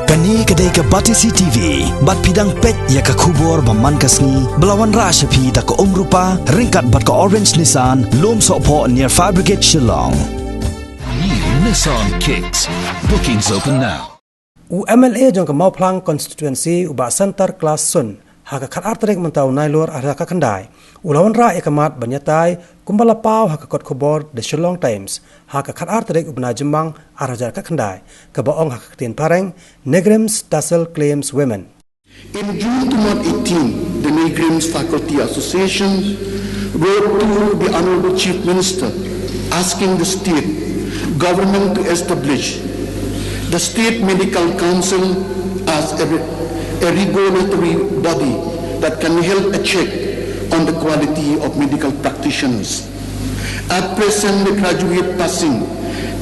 Kani kedai ke Batisi TV, bat pidang pet ya ke kubur baman kasni, belawan rashapi tak ke rupa, ringkat bat ke orange Nissan, lom sokpo near Fire Brigade Shillong. New Nissan Kicks. Bookings open now. MLA jong ke Mawphlang constituency uba center class sun, haka kat arterik mentau Halor arah kakandai. Wanrah ikamat banyatai kumbala pau haka kot kubur the Shillong Times, haka kat arterik ubna jembang arah jar kakandai. Kebaong haka ketin pareng, Neigrihms Tassel claims women. In June 2018, the Neigrihms Faculty Association wrote to the Honorable Chief Minister asking the state government to establish the State Medical Council as a regulatory body that can help a check on the quality of medical practitioners. At present, the graduate passing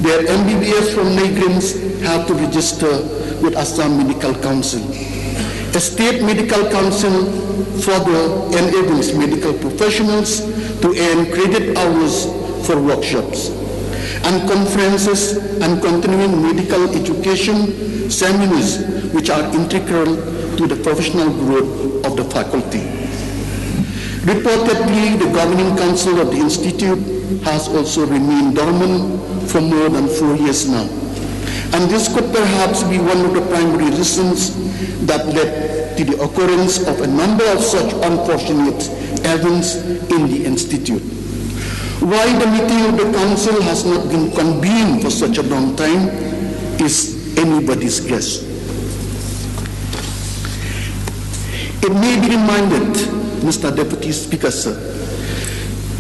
their MBBS from Neigrihms have to register with Assam Medical Council. A state medical council further enables medical professionals to earn credit hours for workshops and conferences and continuing medical education seminars which are integral to the professional growth of the faculty. Reportedly, the governing council of the institute has also remained dormant for more than 4 years now. And this could perhaps be one of the primary reasons that led to the occurrence of a number of such unfortunate events in the institute. Why the meeting of the council has not been convened for such a long time is anybody's guess. It may be reminded, Mr. Deputy Speaker, sir,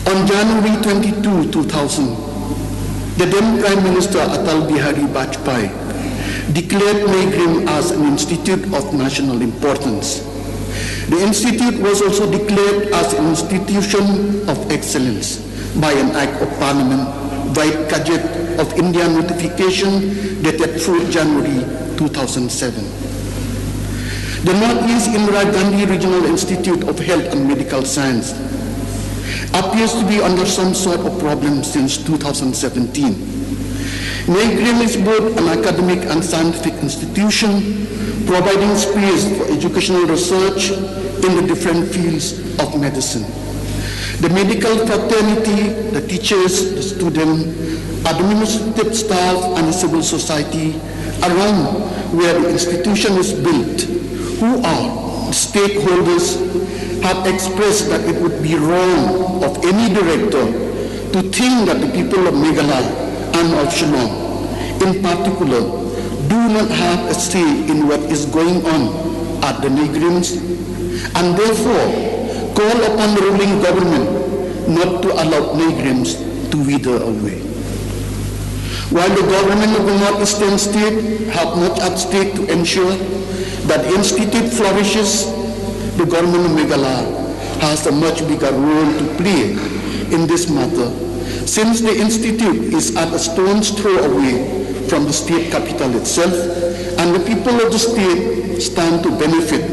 on January 22, 2000, the then Prime Minister Atal Bihari Vajpayee declared Neigrihms as an institute of national importance. The institute was also declared as an institution of excellence by an Act of Parliament, White Gazette of India notification dated 4 January 2007. The Northeast Indira Gandhi Regional Institute of Health and Medical Science appears to be under some sort of problem since 2017. Neigrihms is both an academic and scientific institution providing space for educational research in the different fields of medicine. The medical fraternity, the teachers, the students, administrative staff, and the civil society around where the institution is built, who are stakeholders, have expressed that it would be wrong of any director to think that the people of Meghalaya and of Shillong, in particular, do not have a say in what is going on at the Neigrihms, and therefore call upon the ruling government not to allow Neigrihms to wither away. While the government of the Northeastern state have much at stake to ensure that the institute flourishes, the government of Meghalaya has a much bigger role to play in this matter, since the institute is at a stone's throw away from the state capital itself, and the people of the state stand to benefit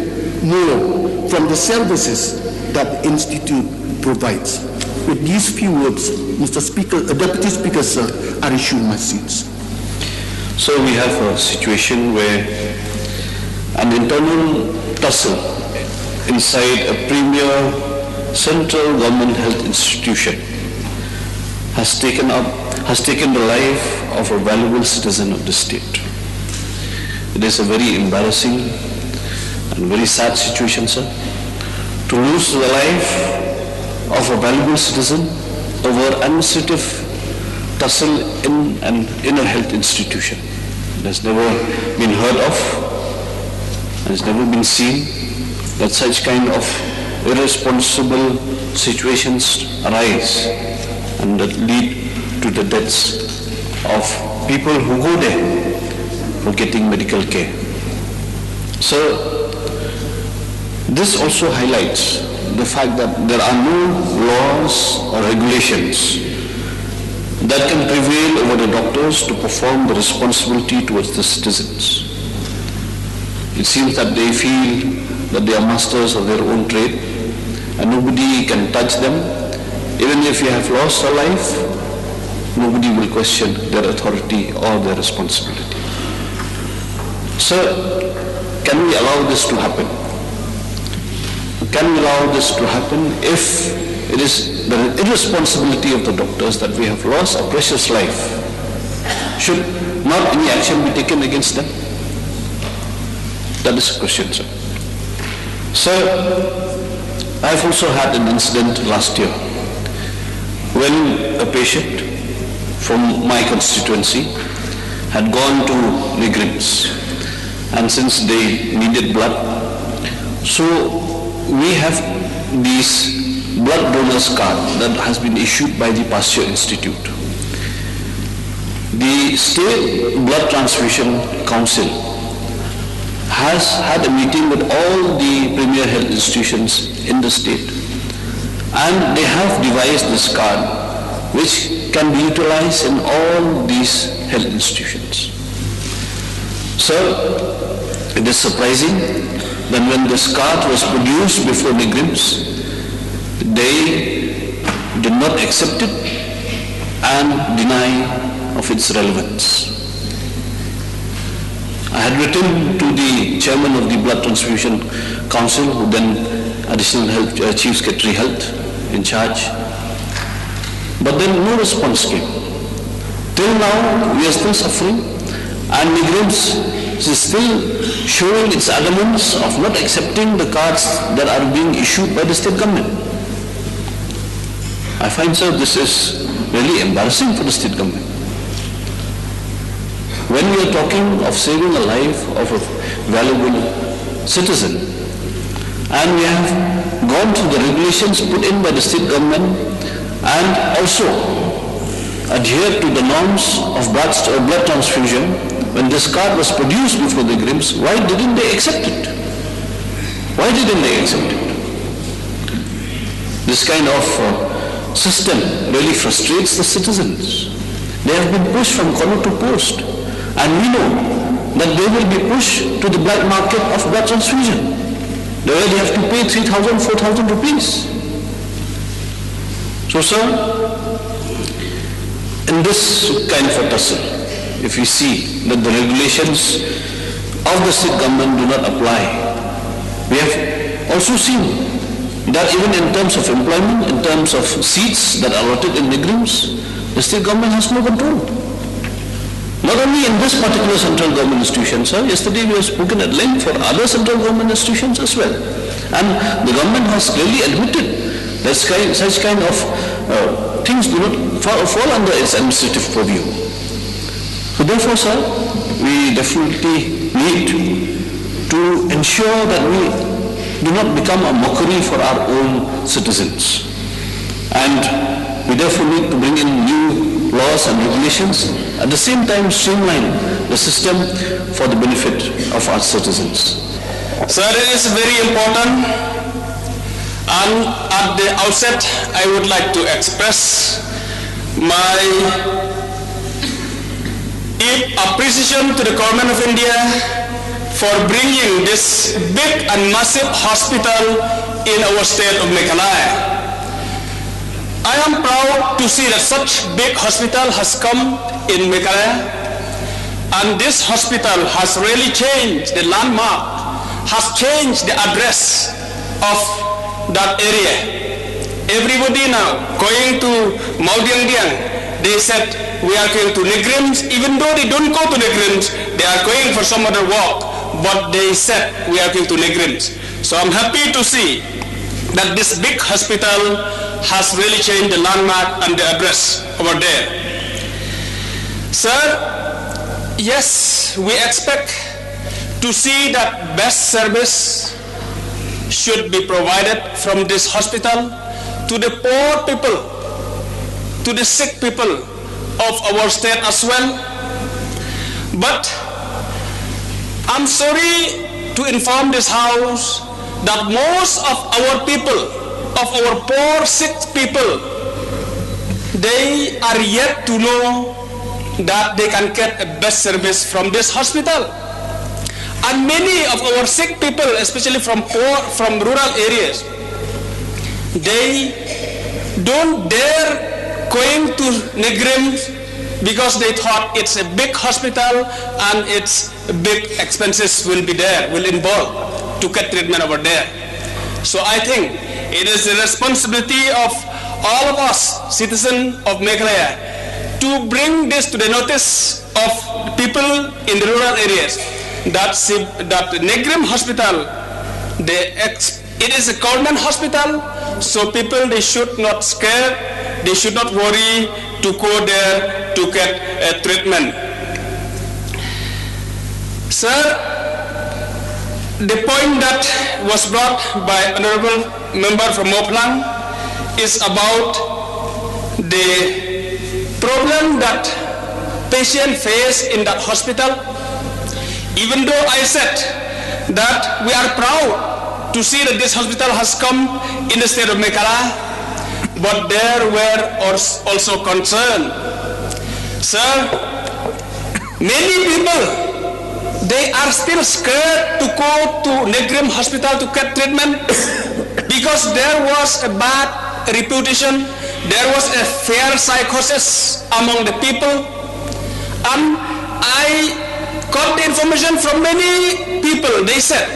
more from the services that the institute provides. With these few words, Mr. Speaker, Deputy Speaker, sir, I resume my seats. So we have a situation where an internal tussle inside a premier central government health institution has taken the life of a valuable citizen of the state. It is a very embarrassing and very sad situation, sir, to lose the life of a valuable citizen over administrative tussle in a health institution. It has never been heard of, and has never been seen that such kind of irresponsible situations arise and that lead to the deaths of people who go there for getting medical care. So this also highlights the fact that there are no laws or regulations that can prevail over the doctors to perform the responsibility towards the citizens. It seems that they feel that they are masters of their own trade and nobody can touch them. Even if you have lost a life, nobody will question their authority or their responsibility. Sir, can we allow this to happen? Can we allow this to happen if it is the irresponsibility of the doctors that we have lost a precious life? Should not any action be taken against them? That is the question, sir. Sir, I have also had an incident last year when a patient from my constituency had gone to Neigrihms, and since they needed blood, so we have this blood donors card that has been issued by the Pasteur Institute. The State Blood Transfusion Council has had a meeting with all the premier health institutions in the state, and they have devised this card which can be utilized in all these health institutions. Sir, it is surprising that when this card was produced before Neigrihms, they did not accept it and deny of its relevance. I had written to the chairman of the Blood Transfusion Council, who then additional Chief Secretary Health in charge, but then no response came. Till now, we are still suffering, and Neigrihms is still showing its adamance of not accepting the cards that are being issued by the state government. I find, sir, this is really embarrassing for the state government. When we are talking of saving a life of a valuable citizen, and we have gone through the regulations put in by the state government and also adhere to the norms of blood transfusion, when this card was produced before the Neigrihms, why didn't they accept it? Why didn't they accept it? This kind of system really frustrates the citizens. They have been pushed from corner to post, and we know that they will be pushed to the black market of blood transfusion, where they have to pay 3,000, 4,000 rupees. So, sir, in this kind of a tussle, if we see that the regulations of the state government do not apply, we have also seen that even in terms of employment, in terms of seats that are allotted in Neigrihms, the state government has no control. Not only in this particular central government institution, sir, yesterday we have spoken at length for other central government institutions as well. And the government has clearly admitted that such kind of things do not fall under its administrative purview. So therefore, sir, we definitely need to ensure that we do not become a mockery for our own citizens. And we therefore need to bring in new laws and regulations, at the same time streamline the system for the benefit of our citizens. Sir, it is very important, and at the outset I would like to express my deep appreciation to the Government of India for bringing this big and massive hospital in our state of Meghalaya. I am proud to see that such big hospital has come in Meghalaya, and this hospital has really changed the landmark, has changed the address of that area. Everybody now going to Mawphlang, they said we are going to Neigrihms. Even though they don't go to Neigrihms, they are going for some other walk, but they said we are going to Neigrihms. So I'm happy to see that this big hospital has really changed the landmark and the address over there. Sir, yes, we expect to see that best service should be provided from this hospital to the poor people, to the sick people of our state as well. But I'm sorry to inform this house that most of our people, of our poor sick people, they are yet to know that they can get a best service from this hospital. And many of our sick people, especially from rural areas, they don't dare going to Neigrihms because they thought it's a big hospital and its big expenses will be there, will involve to get treatment over there. So I think it is the responsibility of all of us, citizens of Meghalaya, to bring this to the notice of people in the rural areas, that the Neigrihms hospital, it is a government hospital, so people, they should not scare, they should not worry to go there to get treatment. Sir, the point that was brought by Honorable Member from Mawphlang is about the problem that patients face in that hospital. Even though I said that we are proud to see that this hospital has come in the state of Meghalaya, but there were also concern. Sir, many people, they are still scared to go to Neigrihms hospital to get treatment because there was a bad reputation, there was a fear psychosis among the people, and I got the information from many people. They said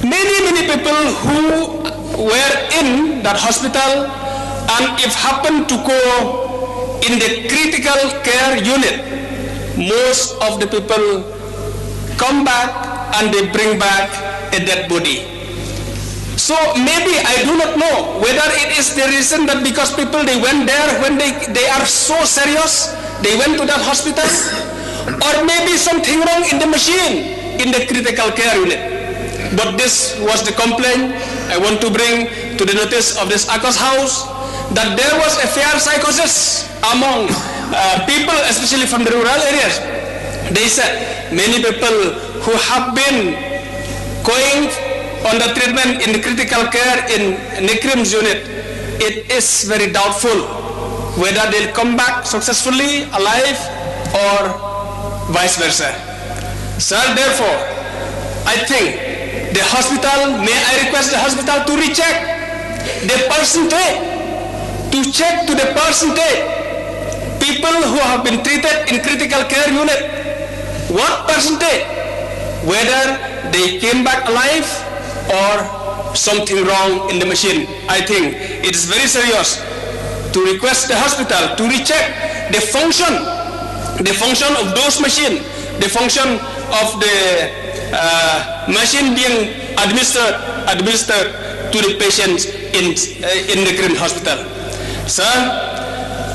many people who were in that hospital, and if happened to go in the critical care unit, most of the people come back and they bring back a dead body. So maybe I do not know whether it is the reason that because people, they went there when they are so serious, they went to that hospital, or maybe something wrong in the machine in the critical care unit. But this was the complaint I want to bring to the notice of this Akos House, that there was a fear psychosis among people, especially from the rural areas. They said many people who have been going on the treatment in the critical care in Neigrihms unit, it is very doubtful whether they'll come back successfully alive or vice versa. Sir, therefore, I think the hospital, may I request the hospital to recheck the percentage, to check to the percentage people who have been treated in critical care unit, what percentage, whether they came back alive or something wrong in the machine. I think it is very serious to request the hospital to recheck the function of those machines, the function of the machine being administered to the patients in the Neigrihms hospital. Sir,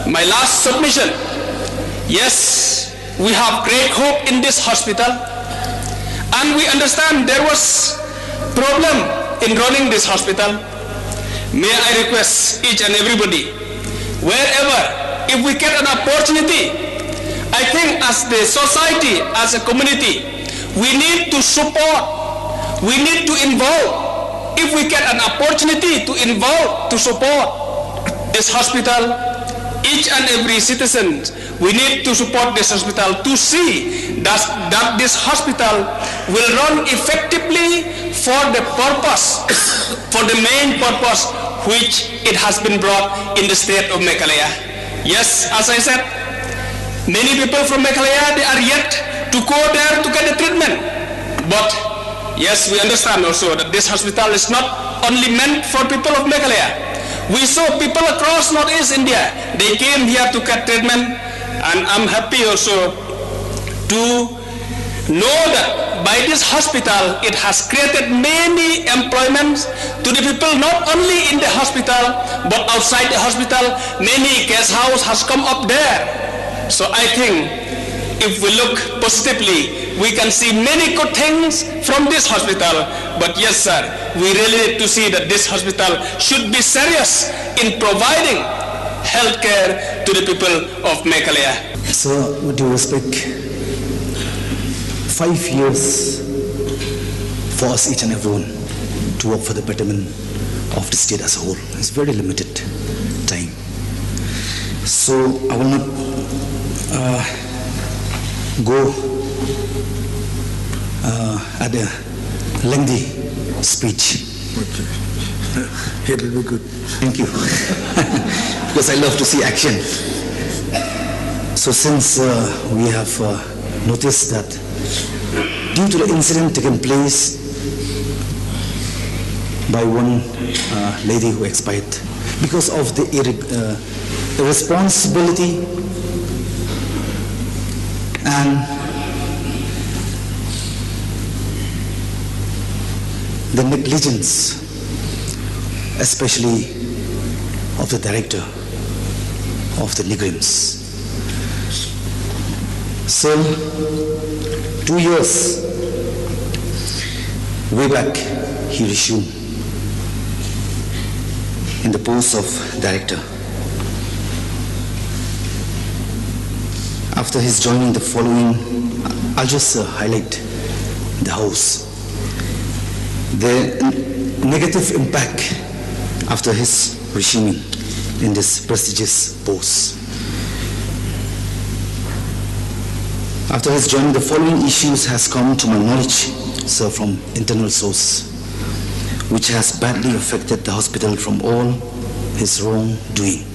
my last submission. Yes, we have great hope in this hospital, and we understand there was problem in running this hospital. May I request each and everybody, wherever, if we get an opportunity, I think as the society, as a community, we need to support, we need to involve. If we get an opportunity to involve, to support this hospital, each and every citizen, we need to support this hospital to see that this hospital will run effectively for the purpose, for the main purpose which it has been brought in the state of Meghalaya. Yes, as I said, many people from Meghalaya, they are yet to go there to get the treatment. But yes, we understand also that this hospital is not only meant for people of Meghalaya. We saw people across Northeast India, they came here to get treatment, and I'm happy also to know that by this hospital, it has created many employments to the people, not only in the hospital, but outside the hospital. Many guest house has come up there. So I think if we look positively, we can see many good things from this hospital. But yes, sir, we really need to see that this hospital should be serious in providing health care to the people of Meghalaya. Sir, with due respect, 5 years for us, each and everyone, to work for the betterment of the state as a whole. It's very limited time. So I will not go at a lengthy speech. Okay. It will be good. Thank you. Because I love to see action. So since we have noticed that due to the incident taken place by one lady who expired, because of the irresponsibility and the negligence, especially of the director of the Neigrihms. So, 2 years way back, he resumed in the post of director. After his joining, the following, I'll just highlight the house. The negative impact after his resuming in this prestigious post. After his joining, the following issues has come to my knowledge, sir, from internal source, which has badly affected the hospital from all his wrongdoing.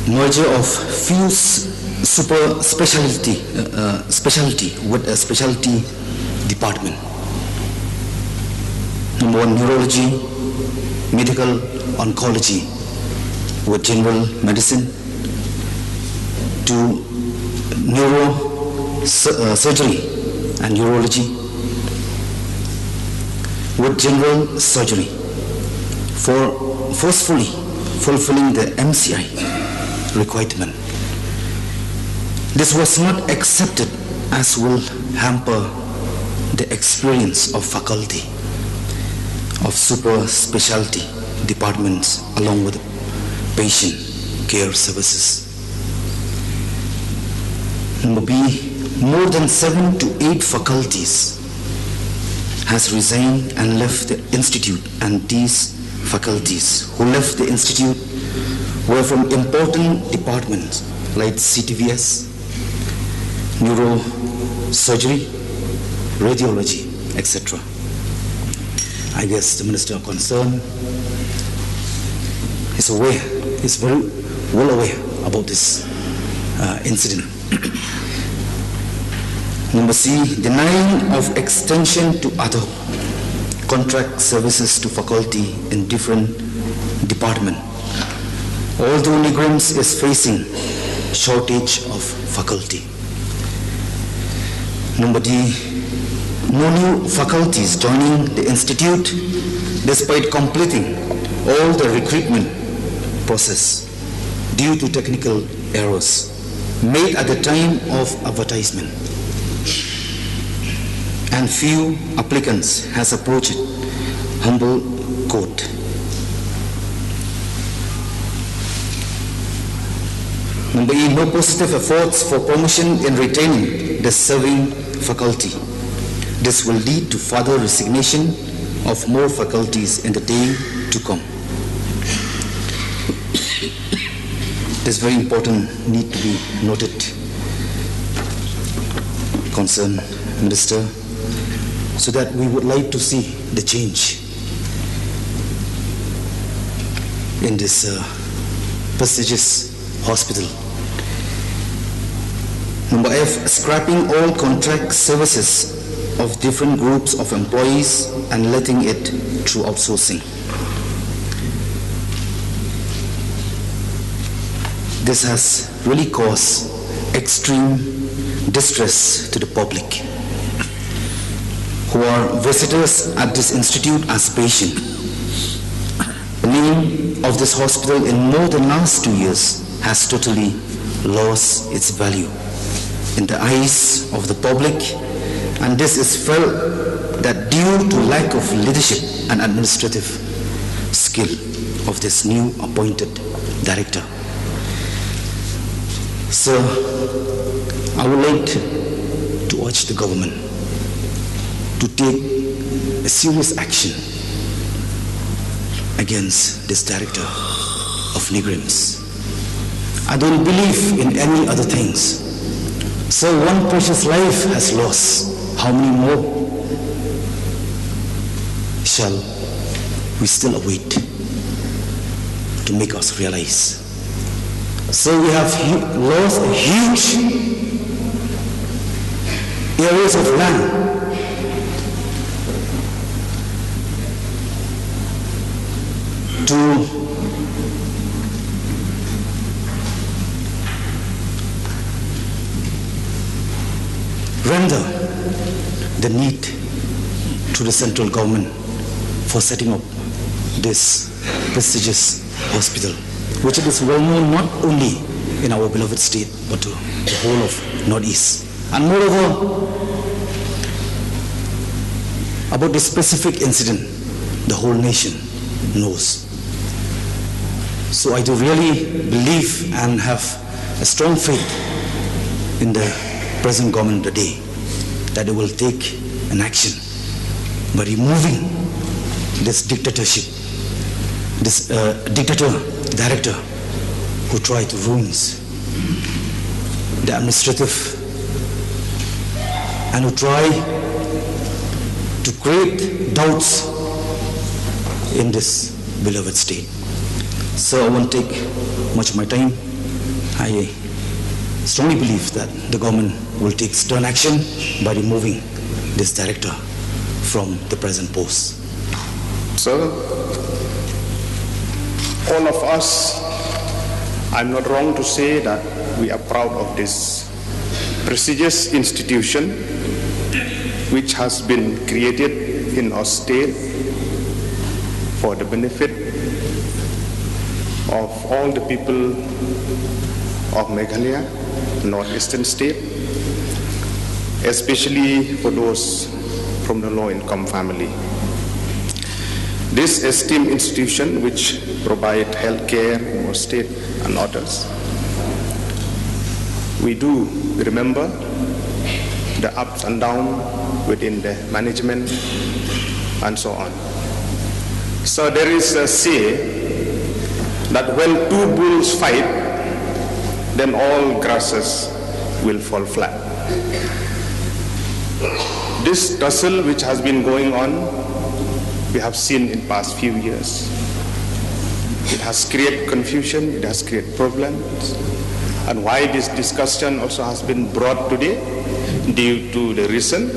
Merger of few super specialty with a specialty department. Number 1, neurology, medical oncology with general medicine, to surgery and urology with general surgery, for forcefully fulfilling the MCI requirement. This was not accepted, as will hamper the experience of faculty of super specialty departments along with patient care services. Number B, more than 7 to 8 faculties has resigned and left the institute, and these faculties who left the institute were from important departments like CTVS, neurosurgery, radiology, etc. I guess the minister concerned is aware, is very well aware about this incident. Number C, denying of extension to other contract services to faculty in different departments, although Neigrihms is facing shortage of faculty. Number D, no new faculties joining the institute despite completing all the recruitment process due to technical errors made at the time of advertisement, and few applicants has approached humble court. Number E, no positive efforts for promotion in retaining the serving faculty. This will lead to further resignation of more faculties in the day to come. This very important need to be noted, concerned Minister, so that we would like to see the change in this prestigious hospital. Number F, scrapping all contract services of different groups of employees and letting it through outsourcing. This has really caused extreme distress to the public who are visitors at this institute as patients. The name of this hospital in more than last 2 years has totally lost its value in the eyes of the public, and this is felt that due to lack of leadership and administrative skill of this new appointed director. So, I would like to urge the government to take a serious action against this director of Neigrihms. I don't believe in any other things. So one precious life has lost. How many more shall we still await to make us realize So we have lost huge areas of land. To render the need to the central government for setting up this prestigious hospital, which it is well known not only in our beloved state, but to the whole of Northeast. And moreover, about this specific incident, the whole nation knows. So I do really believe and have a strong faith in the present government today that it will take an action by removing this dictatorship, this director who tried to ruin the administrative and who try to create doubts in this beloved state. So I won't take much of my time. I strongly believe that the government will take stern action by removing this director from the present post. So, all of us, I'm not wrong to say that we are proud of this prestigious institution which has been created in our state for the benefit of all the people of Meghalaya, northeastern state, especially for those from the low-income family. This esteemed institution which provides health care in our state and others, we do remember the ups and downs within the management and so on. So there is a say that when two bulls fight, then all grasses will fall flat. This tussle which has been going on, we have seen in past few years. It has created confusion, it has created problems. And why this discussion also has been brought today, due to the reason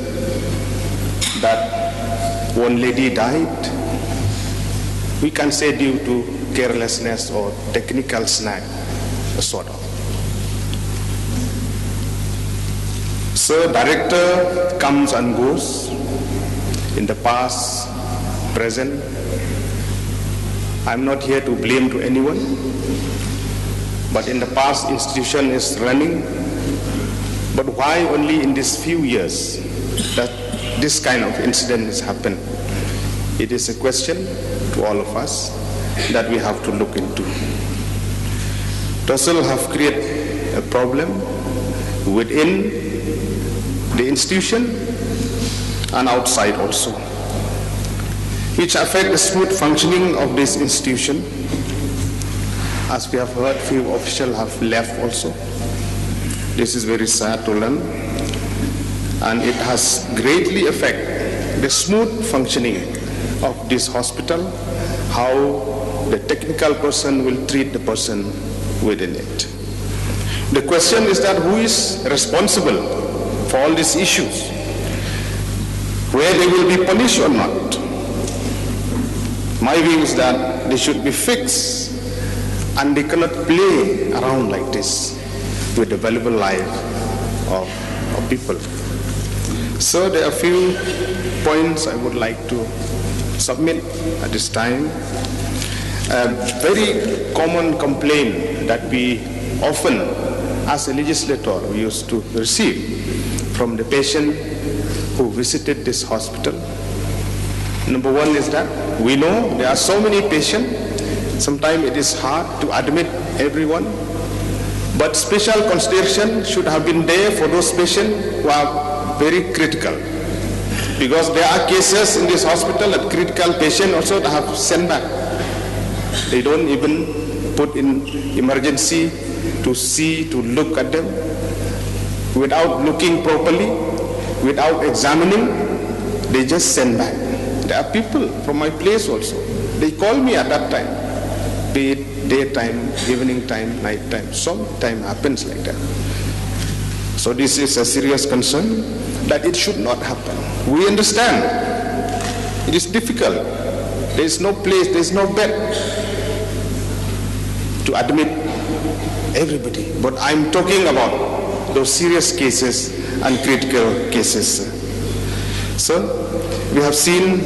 that one lady died, we can say due to carelessness or technical snag, sort of. So director comes and goes in the past, present. I'm not here to blame to anyone, but in the past institution is running. But why only in these few years that this kind of incident has happened? It is a question to all of us that we have to look into. Tussle have created a problem within the institution and outside also, which affect the smooth functioning of this institution. As we have heard, few officials have left also. This is very sad to learn, and it has greatly affected the smooth functioning of this hospital, how the technical person will treat the person within it. The question is that who is responsible for all these issues, where they will be punished or not. My view is that they should be fixed, and they cannot play around like this with the valuable life of people. So there are a few points I would like to submit at this time. A very common complaint that we often, as a legislator, we used to receive from the patient who visited this hospital. Number one is that we know there are so many patients, sometimes it is hard to admit everyone, but special consideration should have been there for those patients who are very critical. Because there are cases in this hospital that critical patients also have sent back. They don't even put in emergency to see, to look at them. Without looking properly, without examining, they just send back. There are people from my place also. They call me at that time. They daytime, evening time, night time. Sometimes happens like that. So this is a serious concern that it should not happen. We understand. It is difficult. There is no place, there is no bed to admit everybody. But I'm talking about those serious cases and critical cases. So we have seen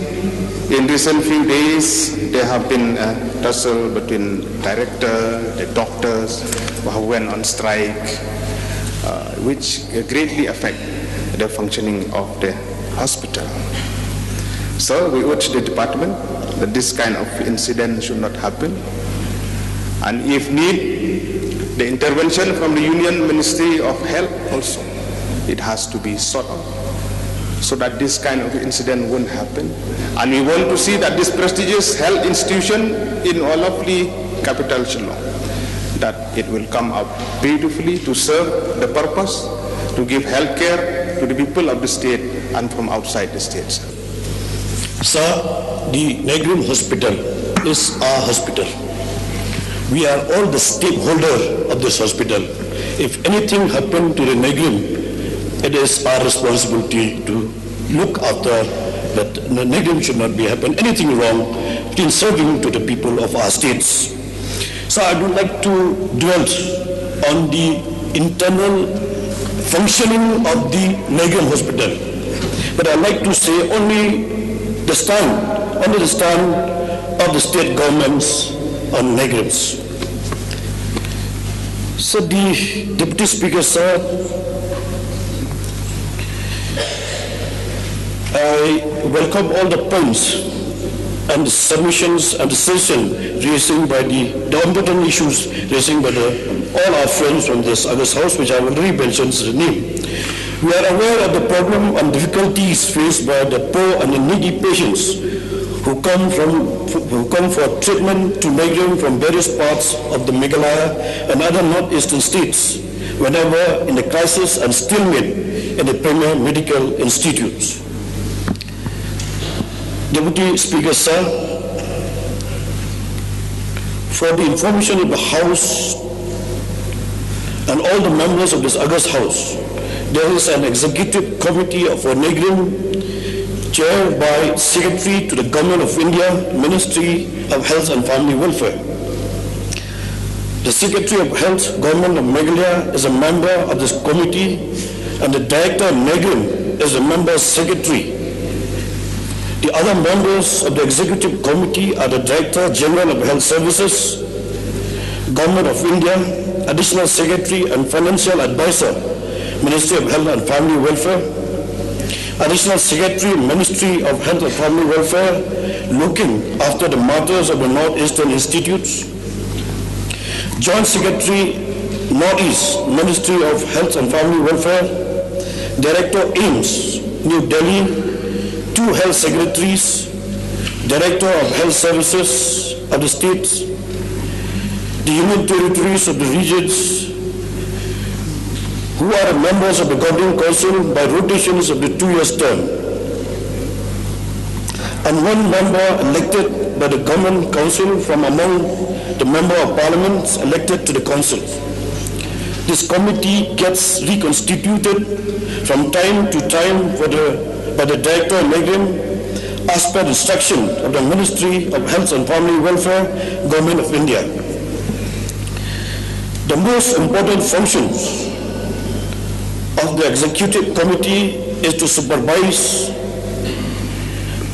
in recent few days there have been a tussle between director, the doctors who went on strike, which greatly affect the functioning of the hospital. So we urge the department that this kind of incident should not happen, and if need, the intervention from the Union Ministry of Health also, it has to be sought out so that this kind of incident won't happen. And we want to see that this prestigious health institution in our lovely capital Shillong, that it will come up beautifully to serve the purpose, to give health care to the people of the state and from outside the state. Sir, the Neigrihms Hospital is our hospital. We are all the stakeholders of this hospital. If anything happened to the Neigrihms, it is our responsibility to look after that the Neigrihms should not be happen anything wrong in serving to the people of our states. So I would like to dwell on the internal functioning of the Neigrihms Hospital, but I'd like to say only the stand of the state governments on Neigrihms. So the Deputy Speaker, sir, I welcome all the points and the submissions and the session raising by the important issues raising by all our friends from this August House, which I have already mentioned the name. We are aware of the problem and difficulties faced by the poor and the needy patients who come for treatment to Neigrihms from various parts of the Meghalaya and other northeastern states whenever in the crisis and stalemate in the premier medical institutes. Deputy Speaker, sir, for the information of the House and all the members of this August House, there is an executive committee for Neigrihms chaired by Secretary to the Government of India, Ministry of Health and Family Welfare. The Secretary of Health, Government of Meghalaya is a member of this committee, and the Director of Neigrihms is a member secretary. The other members of the Executive Committee are the Director General of Health Services, Government of India, Additional Secretary and Financial Advisor, Ministry of Health and Family Welfare, Additional Secretary, Ministry of Health and Family Welfare, looking after the matters of the Northeastern Institutes, Joint Secretary, Northeast, Ministry of Health and Family Welfare, Director AIMS, New Delhi, 2 Health Secretaries, Director of Health Services of the states, the Union Territories of the regions, who are members of the Governing Council by rotations of the 2-year term, and 1 member elected by the Government Council from among the Member of Parliament elected to the Council. This committee gets reconstituted from time to time by the Director of Neigrihms as per instruction of the Ministry of Health and Family Welfare, Government of India. The most important functions of the Executive Committee is to supervise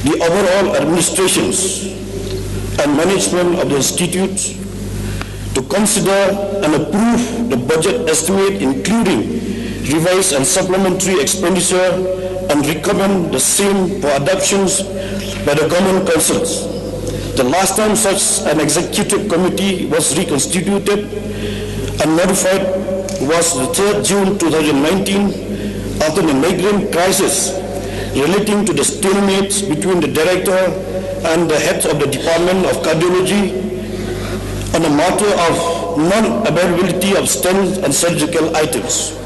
the overall administrations and management of the institute, to consider and approve the budget estimate including revised and supplementary expenditure, and recommend the same for adoptions by the government councils. The last time such an executive committee was reconstituted and notified was the 3rd June 2019 after the Neigrihms crisis relating to the stalemate between the director and the head of the Department of Cardiology on the matter of non-availability of stents and surgical items.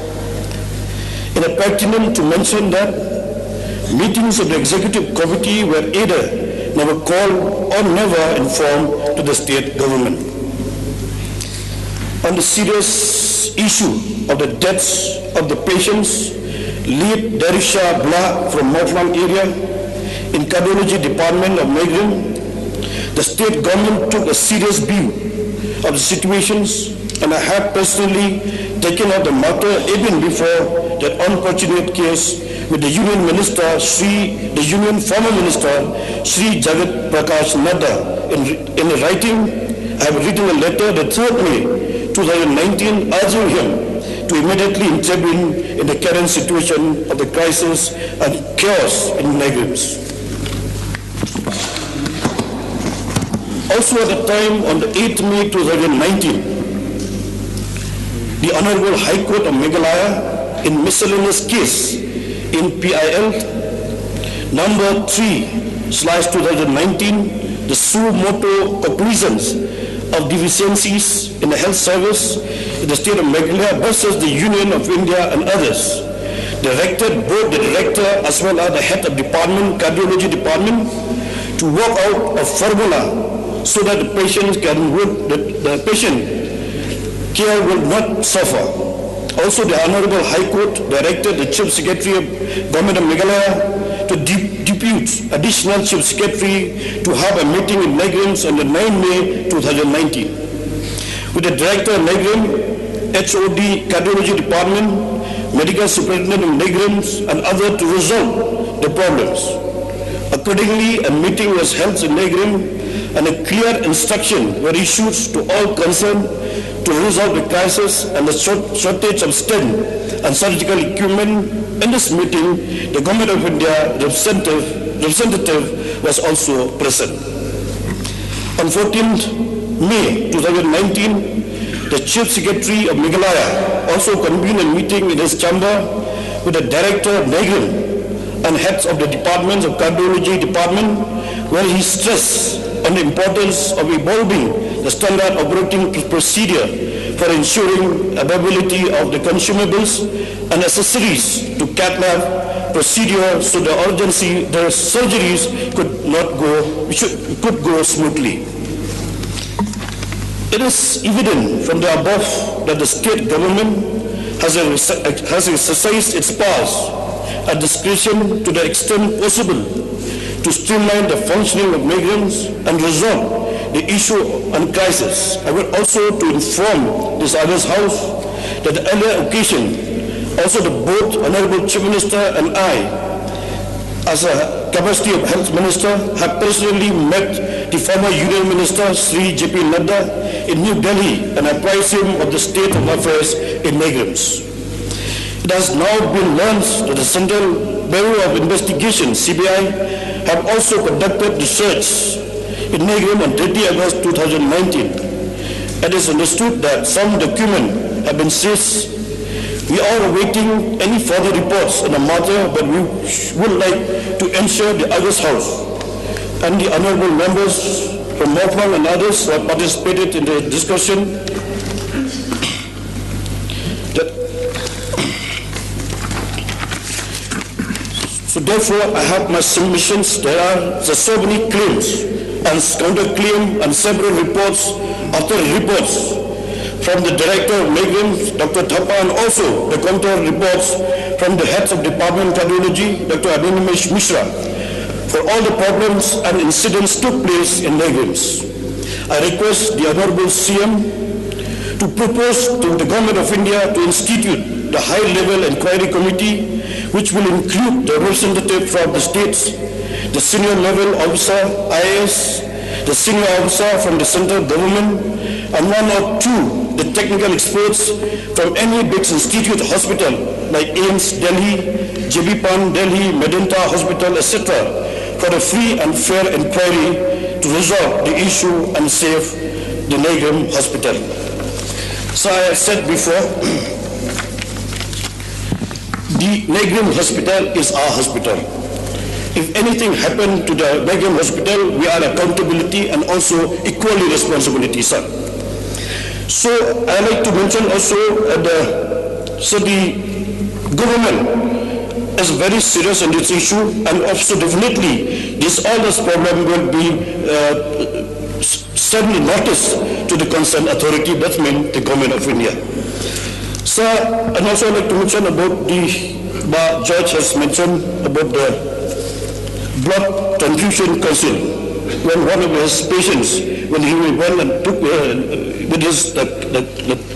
It is pertinent to mention that meetings of the Executive Committee were either never called or never informed to the state government. on the serious issue of the deaths of the patients, lead Darisha Blah from Mawphlang area in Cardiology Department of Neigrihms. The state government took a serious view of the situations, and I have personally taken up the matter even before that unfortunate case with the Union Minister, the Union former Minister, Sri Jagat Prakash Nadda. In writing, I have written a letter the 3rd May 2019 urging him to immediately intervene in the current situation of the crisis and chaos in Neigrihms. Also at the time, on the 8th May 2019, the Honorable High Court of Meghalaya in miscellaneous case in PIL number 3/2019, the suo motu conclusions of deficiencies in the health service in the state of Meghalaya versus the Union of India and others, directed both the director as well as the head of department, cardiology department, to work out a formula so that the patient care will not suffer. Also, the Honorable High Court directed the Chief Secretary of Government of Meghalaya to depute additional Chief Secretary to have a meeting in Neigrihms on the 9th May 2019. With the Director of Neigrihms, HOD Cardiology Department, Medical Superintendent of Neigrihms, and others to resolve the problems. Accordingly, a meeting was held in Neigrihms and a clear instruction were issued to all concerned to resolve the crisis and the shortage of stent and surgical equipment. In this meeting, the Government of India representative was also present. On 14th May 2019, the Chief Secretary of Meghalaya also convened a meeting in his chamber with the Director of Neigrihms and heads of the departments of Cardiology Department, where he stressed on the importance of evolving the standard operating procedure for ensuring availability of the consumables and accessories to cath lab procedure so the surgeries could go smoothly. It is evident from the above that the state government has exercised its powers at discretion to the extent possible to streamline the functioning of Neigrihms and resolve the issue and crisis. I would also to inform this August House that the earlier occasion, also the both Honorable Chief Minister and I, as a capacity of Health Minister, have personally met the former Union Minister, Sri J.P. Nadda, in New Delhi and apprised him of the state of affairs in Neigrihms. It has now been learned that the Central Bureau of Investigation, CBI, have also conducted research in Neigrihms on 30 August 2019. It is understood that some documents have been seized. We are awaiting any further reports in the matter, but we would like to ensure the August House and the honorable members from Mawphlang and others who have participated in the discussion So therefore, I have my submissions. There are so many claims and counterclaim and several reports after reports from the Director of Neigrihms, Dr. Thapa, and also the counter reports from the heads of Department of Cardiology, Dr. Abhinimesh Mishra, for all the problems and incidents took place in Neigrihms. I request the Honorable CM to propose to the Government of India to institute the high-level inquiry committee, which will include the representative from the states, the senior level officer, IAS, the senior officer from the central government, and one or two, the technical experts from any big institute hospital like AIIMS Delhi, JB Pan Delhi, Medanta Hospital, etc., for a free and fair inquiry to resolve the issue and save the Neigrihms Hospital. So I have said before, the Neigrihms Hospital is our hospital. If anything happened to the Neigrihms Hospital, we are accountability and also equally responsibility, sir. So I like to mention also the government is very serious on this issue, and also definitely all this problem will be suddenly noticed to the concerned authority, that means the government of India. Sir, and also I'd like to mention about George has mentioned about the blood transfusion council. When one of his patients, when he went and took with his the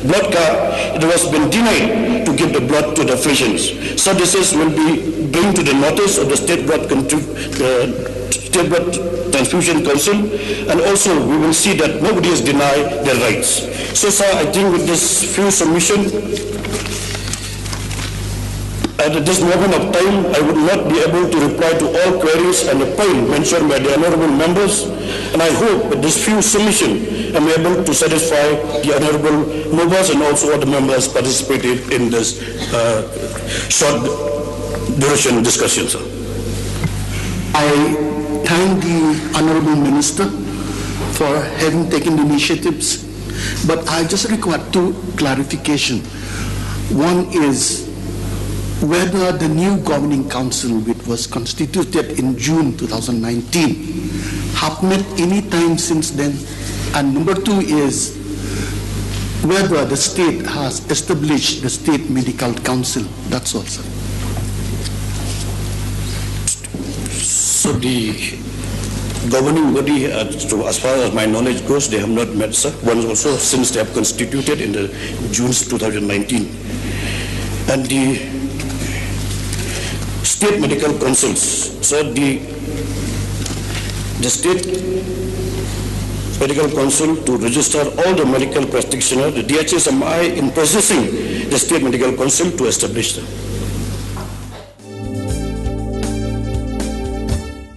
blood card, it was been denied to give the blood to the patients. So this will be bring to the notice of the State Blood Transfusion Council, and also we will see that nobody is denied their rights. So sir, I think with this few submission, at this moment of time, I would not be able to reply to all queries and the point mentioned by the honorable members, and I hope with this few submission, I'm able to satisfy the honorable members and also all the members participated in this short duration discussion, sir. I thank the Honorable Minister for having taken the initiatives, but I just require two clarifications. One is whether the new governing council, which was constituted in June 2019, have met any time since then. And number two is whether the state has established the State Medical Council. That's all, sir. So the governing body, as far as my knowledge goes, they have not met, sir. One also since they have constituted in the June 2019. And the State Medical Councils, sir, the State Medical Council to register all the medical practitioners, the DHSMI in possessing the State Medical Council to establish them.